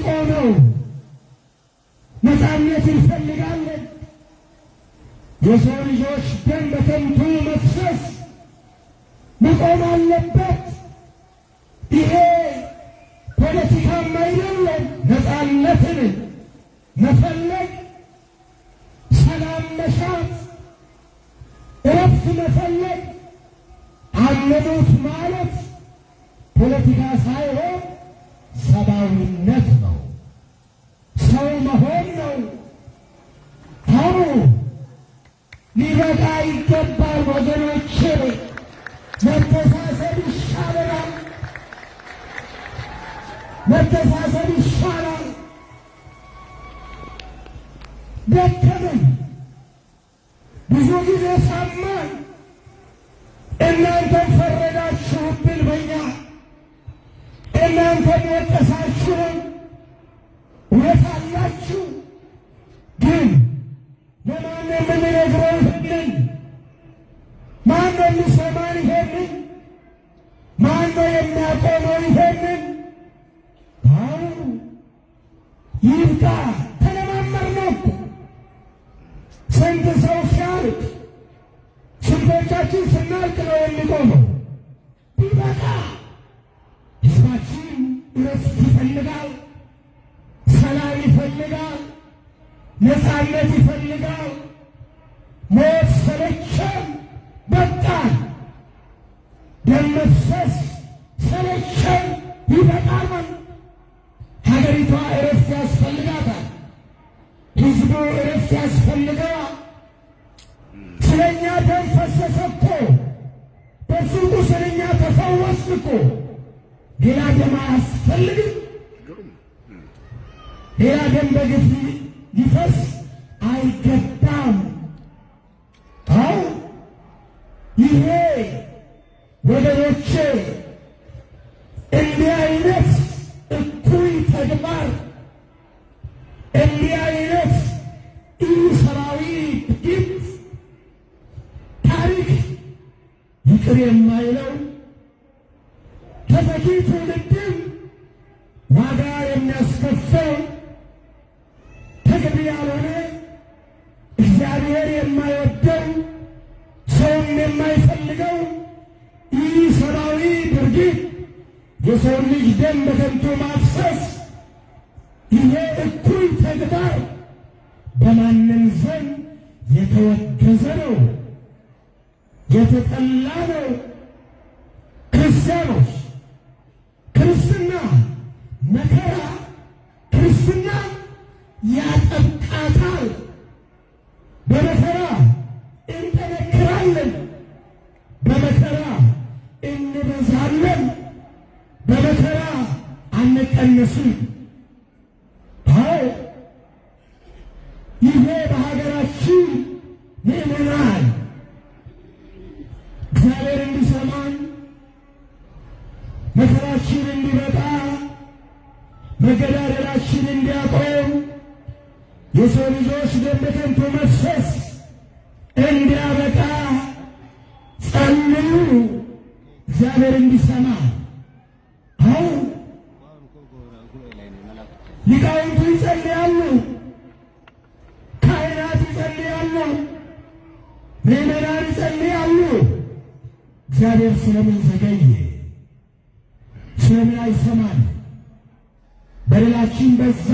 የሚቆመው? ነፃነት እንፈልጋለን። የሰው ልጆች ደም በከንቱ መፍሰስ መቆም አለበት። ይሄ ፖለቲካም አይደለም። ነፃነትን መፈለግ፣ ሰላም መሻት፣ እረፍት መፈለግ፣ አመኑት ማለት ፖለቲካ ሳይሆን ሰብአዊነት ነው። ሰው መሆን ነው። አዎ ሊበቃ ይገባል ወገኖቼ። መተሳሰብ ይሻለናል። መተሳሰብ ይሻላል። ደከመን፣ ብዙ ጊዜ ሰማን። እናንተም ፈረዳችሁብን በኛ፣ እናንተም ወቀሳችሁን። እውነት አላችሁ። ግን ለማን የምንነግረው ይሄንን? ማን ነው የሚሰማን ይሄንን? ማን ነው የሚያቆመው ይሄንን? አዎ ይብቃ። ተለማመድነው እኮ። ስንት ሰው ሲያልቅ፣ ስንቶቻችን ስናልቅ ነው የሚቆመው? ይበቃ። ሕዝባችን እረፍት ይፈልጋል፣ ሰላም ይፈልጋል፣ ነፃነት ይፈልጋል። ሞት ሰለቸን፣ በቃን። ደም መፍሰስ ሰለቸን፣ ይበቃል። ሀገሪቷ እረፍት ያስፈልጋታል። ሕዝቡ እረፍት ያስፈልገዋል። ስለኛ ደም ፈሰሰ እኮ፣ በሱቁ ስለኛ ተፈወስን እኮ። ሌላ ደም አያስፈልግም። ሌላ ደም በግፍ ሊፈስ አይገባም። አዎ ይሄ ወገኖቼ እንዲህ አይነት እኩይ ተግባር፣ እንዲህ አይነት ኢሰብአዊ ድርጊት ታሪክ ይቅር የማይለው ተተኪ ትውልድን ዋጋ የሚያስከፍል ተገቢ ያልሆነ እግዚአብሔር የማይወደው ሰውም የማይፈልገው ኢሰብአዊ ድርጊት፣ የሰው ልጅ ደም በከንቱ ማፍሰስ፣ ይሄ እኩይ ተግባር በማንም ዘንድ የተወገዘ ነው፣ የተጠላ ነው። ክርስቲያኖች ክርስትና መከራ፣ ክርስትና ያጠቃታል። በመከራ እንጠነክራለን፣ በመከራ እንበዛለን፣ በመከራ አንቀነስም። አዎ ይሄ በሀገራችን ምዕመናን እግዚአብሔር እንዲሰማን፣ መከራችን እንዲበቃ፣ መገዳደላችን እንዲያቆም፣ የሰው ልጆች ደም በከንቱ መፍሰስ እንዲያበቃ ጸልዩ፣ እግዚአብሔር እንዲሰማ። አዎ ሊቃውንቱ ይጸልያሉ፣ ካህናት ይጸልያሉ፣ ምዕመናን ይጸልያሉ። እግዚአብሔር ስለምን ዘገየ? ስለምን አይሰማን? በደላችን በዛ፣